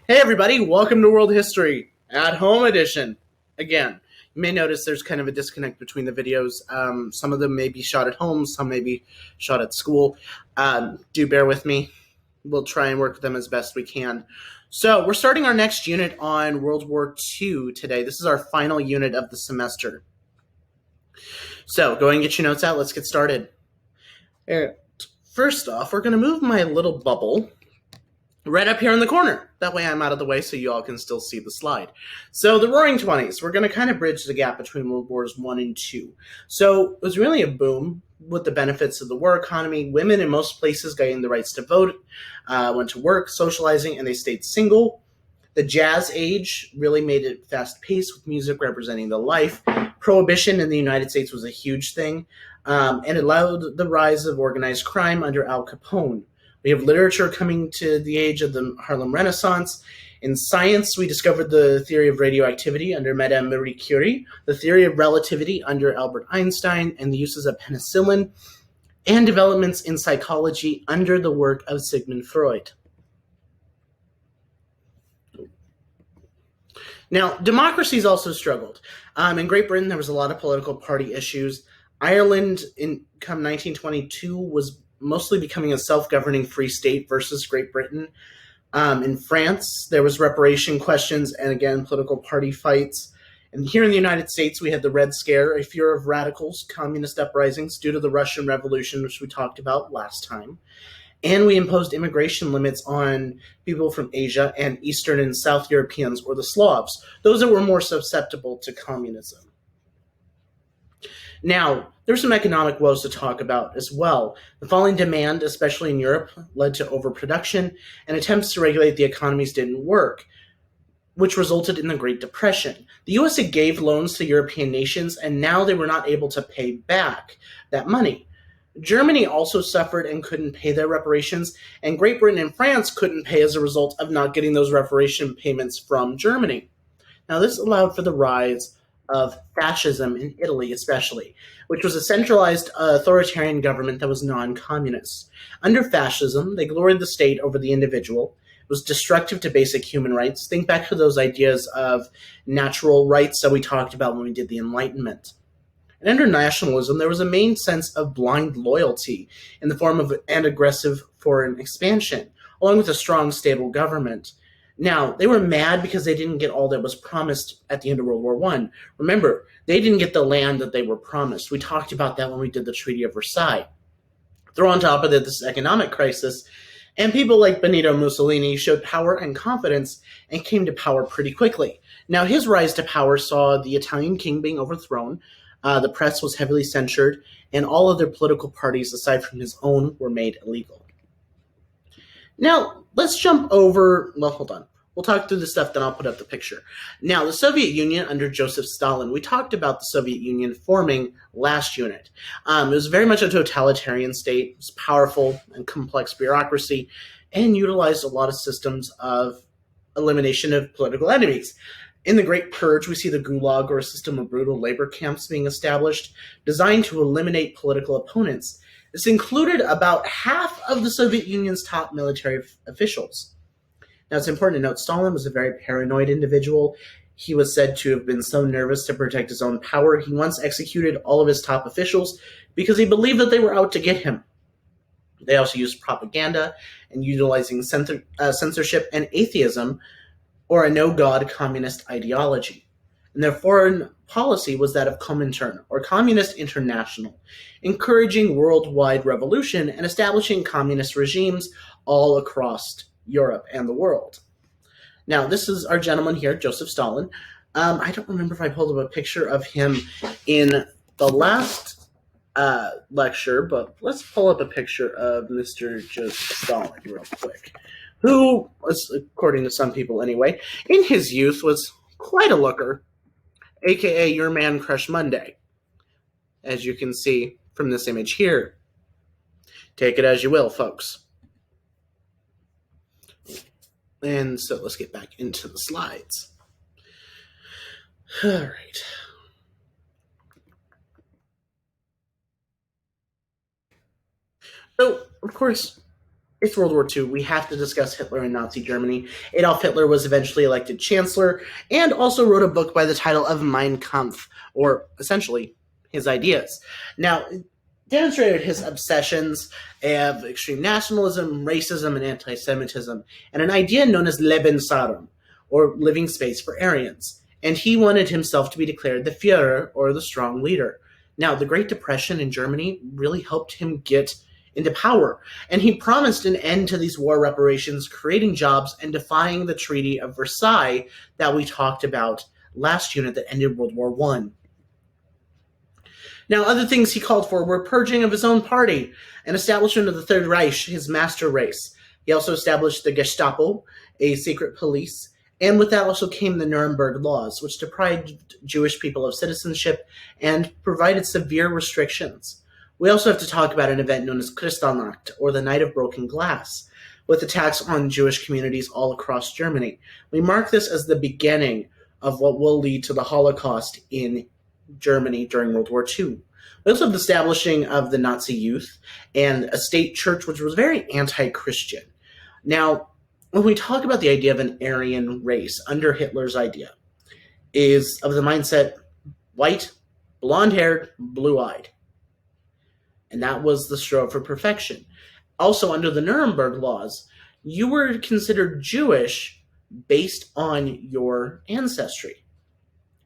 Hey everybody, welcome to World History at Home Edition. Again, you may notice there's kind of a disconnect between the videos. Some of them may be shot at home, some may be shot at school. Do bear with me. We'll try and work with them as best we can. So we're starting our next unit on World War II today. This is our final unit of the semester. So go ahead and get your notes out. Let's get started. First off, we're going to move my little bubble right up here in the corner. That way I'm out of the way so you all can still see the slide. So the Roaring Twenties, we're going to kind of bridge the gap between World Wars I and II. So it was really a boom with the benefits of the war economy. Women in most places gained the rights to vote, went to work, socializing, and they stayed single. The Jazz Age really made it fast-paced with music representing the life. Prohibition in the United States was a huge thing, and it allowed the rise of organized crime under Al Capone. We have literature coming to the age of the Harlem Renaissance. In science, we discovered the theory of radioactivity under Madame Marie Curie, the theory of relativity under Albert Einstein, and the uses of penicillin, and developments in psychology under the work of Sigmund Freud. Now, democracies also struggled. In Great Britain, there was a lot of political party issues. Ireland, come 1922, was mostly becoming a self-governing free state versus Great Britain. In France, there was reparation questions and, again, political party fights. And here in the United States, we had the Red Scare, a fear of radicals, communist uprisings due to the Russian Revolution, which we talked about last time. And we imposed immigration limits on people from Asia and Eastern and South Europeans, or the Slavs, those that were more susceptible to communism. Now, there's some economic woes to talk about as well. The falling demand, especially in Europe, led to overproduction, and attempts to regulate the economies didn't work, which resulted in the Great Depression. The U.S. gave loans to European nations, and now they were not able to pay back that money. Germany also suffered and couldn't pay their reparations, and Great Britain and France couldn't pay as a result of not getting those reparation payments from Germany. Now, this allowed for the rise of fascism in Italy especially, which was a centralized authoritarian government that was non-communist. Under fascism, they gloried the state over the individual. It was destructive to basic human rights. Think back to those ideas of natural rights that we talked about when we did the Enlightenment. And under nationalism, there was a main sense of blind loyalty in the form of an aggressive foreign expansion, along with a strong, stable government. Now, they were mad because they didn't get all that was promised at the end of World War I. Remember, they didn't get the land that they were promised. We talked about that when we did the Treaty of Versailles. Throw on top of it this economic crisis, and people like Benito Mussolini showed power and confidence and came to power pretty quickly. Now, his rise to power saw the Italian king being overthrown, the press was heavily censured, and all other political parties, aside from his own, were made illegal. Now, let's jump over, well, hold on. We'll talk through the stuff, then I'll put up the picture. Now, the Soviet Union under Joseph Stalin. We talked about the Soviet Union forming last unit. It was very much a totalitarian state. It was powerful and complex bureaucracy, and utilized a lot of systems of elimination of political enemies. In the Great Purge, we see the Gulag, or a system of brutal labor camps, being established, designed to eliminate political opponents. This included about half of the Soviet Union's top military officials. Now, it's important to note Stalin was a very paranoid individual. He was said to have been so nervous to protect his own power, he once executed all of his top officials because he believed that they were out to get him. They also used propaganda and utilizing censorship and atheism, or a no-God communist ideology. And their foreign policy was that of Comintern, or Communist International, encouraging worldwide revolution and establishing communist regimes all across Europe and the world. Now, this is our gentleman here, Joseph Stalin. I don't remember if I pulled up a picture of him in the last lecture, but let's pull up a picture of Mr. Joseph Stalin real quick, who was, according to some people anyway, in his youth was quite a looker, aka your man Crush Monday, as you can see from this image here. Take it as you will, folks. And so let's get back into the slides. All right. So, of course, It's World War II. We have to discuss Hitler and Nazi Germany. Adolf Hitler was eventually elected chancellor and also wrote a book by the title of Mein Kampf, or essentially his ideas. Now, it demonstrated his obsessions of extreme nationalism, racism, and anti Semitism, and an idea known as Lebensraum, or living space for Aryans. And he wanted himself to be declared the Führer, or the strong leader. Now, the Great Depression in Germany really helped him get into power, and he promised an end to these war reparations, creating jobs and defying the Treaty of Versailles that we talked about last unit that ended World War I. Now, other things he called for were purging of his own party, an establishment of the Third Reich, his master race. He also established the Gestapo, a secret police, and with that also came the Nuremberg Laws, which deprived Jewish people of citizenship and provided severe restrictions. We also have to talk about an event known as Kristallnacht, or the Night of Broken Glass, with attacks on Jewish communities all across Germany. We mark this as the beginning of what will lead to the Holocaust in Germany during World War II. We also have the establishing of the Nazi Youth and a state church which was very anti-Christian. Now, when we talk about the idea of an Aryan race under Hitler's idea, is of the mindset white, blonde-haired, blue-eyed. And that was the strove for perfection. Also, under the Nuremberg laws, you were considered Jewish based on your ancestry.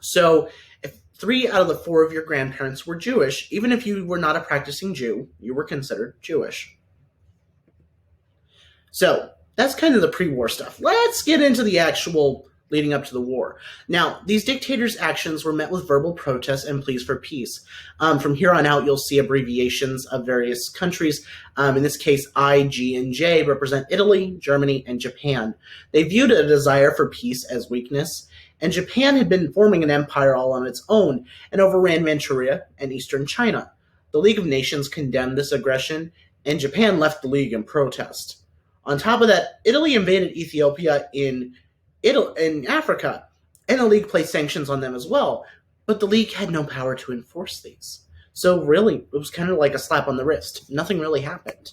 So, if 3 out of the 4 of your grandparents were Jewish, even if you were not a practicing Jew, you were considered Jewish. So, that's kind of the pre-war stuff. Let's get into the actual leading up to the war. Now, these dictators' actions were met with verbal protests and pleas for peace. From here on out, you'll see abbreviations of various countries. In this case, I, G, and J represent Italy, Germany, and Japan. They viewed a desire for peace as weakness, and Japan had been forming an empire all on its own and overran Manchuria and eastern China. The League of Nations condemned this aggression, and Japan left the League in protest. On top of that, Italy invaded Ethiopia in Africa, and the League placed sanctions on them as well, but the League had no power to enforce these. So really, it was kind of like a slap on the wrist. Nothing really happened.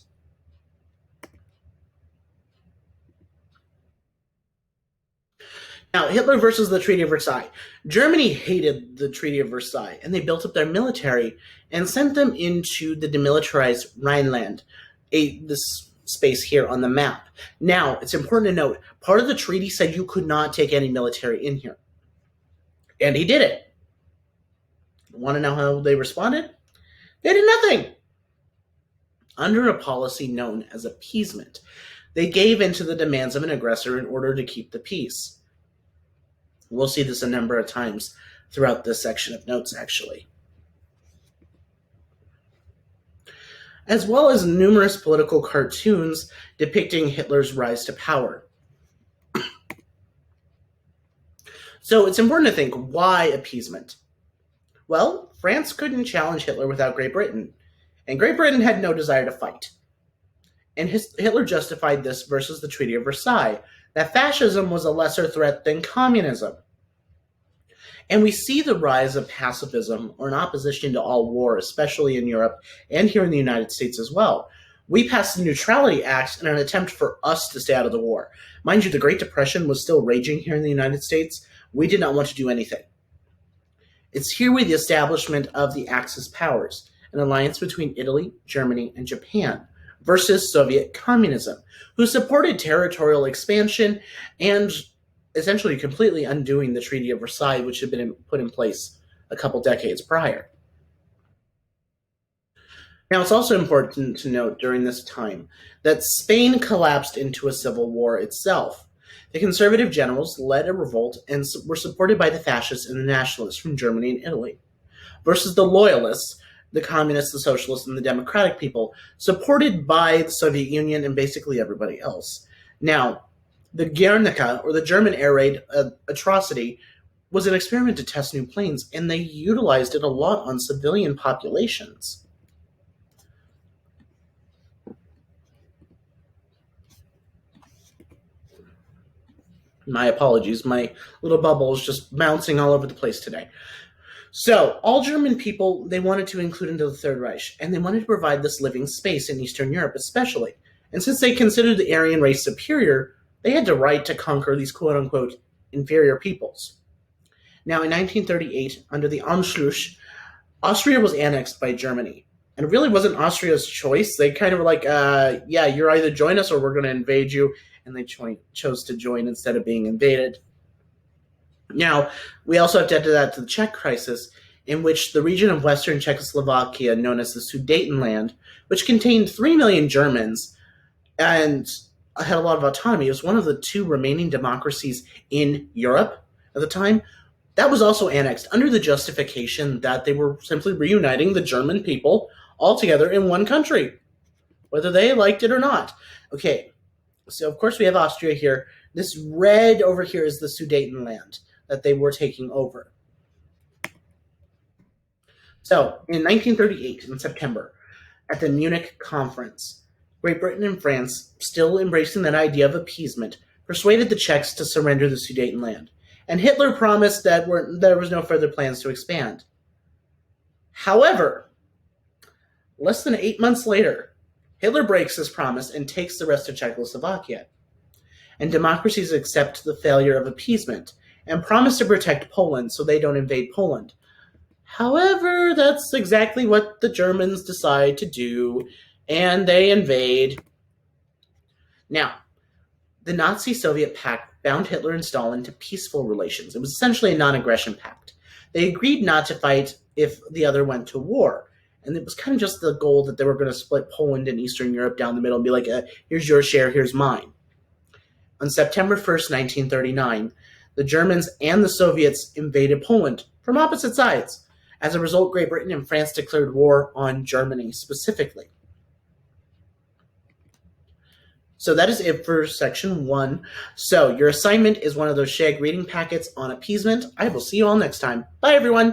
Now, Hitler versus the Treaty of Versailles. Germany hated the Treaty of Versailles, and they built up their military and sent them into the demilitarized Rhineland, this space here on the map. Now, it's important to note, part of the treaty said you could not take any military in here. And he did it. Want to know how they responded? They did nothing. Under a policy known as appeasement, they gave in to the demands of an aggressor in order to keep the peace. We'll see this a number of times throughout this section of notes, actually. As well as numerous political cartoons depicting Hitler's rise to power. So it's important to think, why appeasement? Well, France couldn't challenge Hitler without Great Britain, and Great Britain had no desire to fight. And Hitler justified this versus the Treaty of Versailles, that fascism was a lesser threat than communism. And we see the rise of pacifism, or an opposition to all war, especially in Europe and here in the United States as well. We passed the Neutrality Act in an attempt for us to stay out of the war. Mind you, the Great Depression was still raging here in the United States. We did not want to do anything. It's here with the establishment of the Axis powers, an alliance between Italy, Germany, and Japan, versus Soviet communism, who supported territorial expansion and essentially completely undoing the Treaty of Versailles, which had been put in place a couple decades prior. Now, it's also important to note during this time that Spain collapsed into a civil war itself. The conservative generals led a revolt and were supported by the fascists and the nationalists from Germany and Italy, versus the loyalists, the communists, the socialists, and the democratic people, supported by the Soviet Union and basically everybody else. Now, the Guernica, or the German air raid atrocity, was an experiment to test new planes, and they utilized it a lot on civilian populations. My apologies, my little bubble is just bouncing all over the place today. So, all German people, they wanted to include into the Third Reich, and they wanted to provide this living space in Eastern Europe especially. And since they considered the Aryan race superior, they had the right to conquer these quote-unquote inferior peoples. Now, in 1938, under the Anschluss, Austria was annexed by Germany. And it really wasn't Austria's choice. They kind of were like, yeah, you're either join us or we're going to invade you. And they chose to join instead of being invaded. Now, we also have to add to that to the Czech crisis, in which the region of western Czechoslovakia, known as the Sudetenland, which contained 3 million Germans and had a lot of autonomy, was one of the 2 remaining democracies in Europe at the time. That was also annexed under the justification that they were simply reuniting the German people all together in one country, whether they liked it or not. Okay, so of course we have Austria here. This red over here is the Sudetenland that they were taking over. So, in 1938, in September, at the Munich Conference, Great Britain and France, still embracing that idea of appeasement, persuaded the Czechs to surrender the Sudetenland. And Hitler promised that there was no further plans to expand. However, less than 8 months later, Hitler breaks his promise and takes the rest of Czechoslovakia. And democracies accept the failure of appeasement and promise to protect Poland so they don't invade Poland. However, that's exactly what the Germans decide to do, and they invade. Now, the Nazi-Soviet Pact bound Hitler and Stalin to peaceful relations. It was essentially a non-aggression pact. They agreed not to fight if the other went to war. And it was kind of just the goal that they were going to split Poland and Eastern Europe down the middle and be like, here's your share, here's mine. On September 1st, 1939, the Germans and the Soviets invaded Poland from opposite sides. As a result, Great Britain and France declared war on Germany specifically. So that is it for section 1. So your assignment is one of those shag reading packets on appeasement. I will see you all next time. Bye, everyone.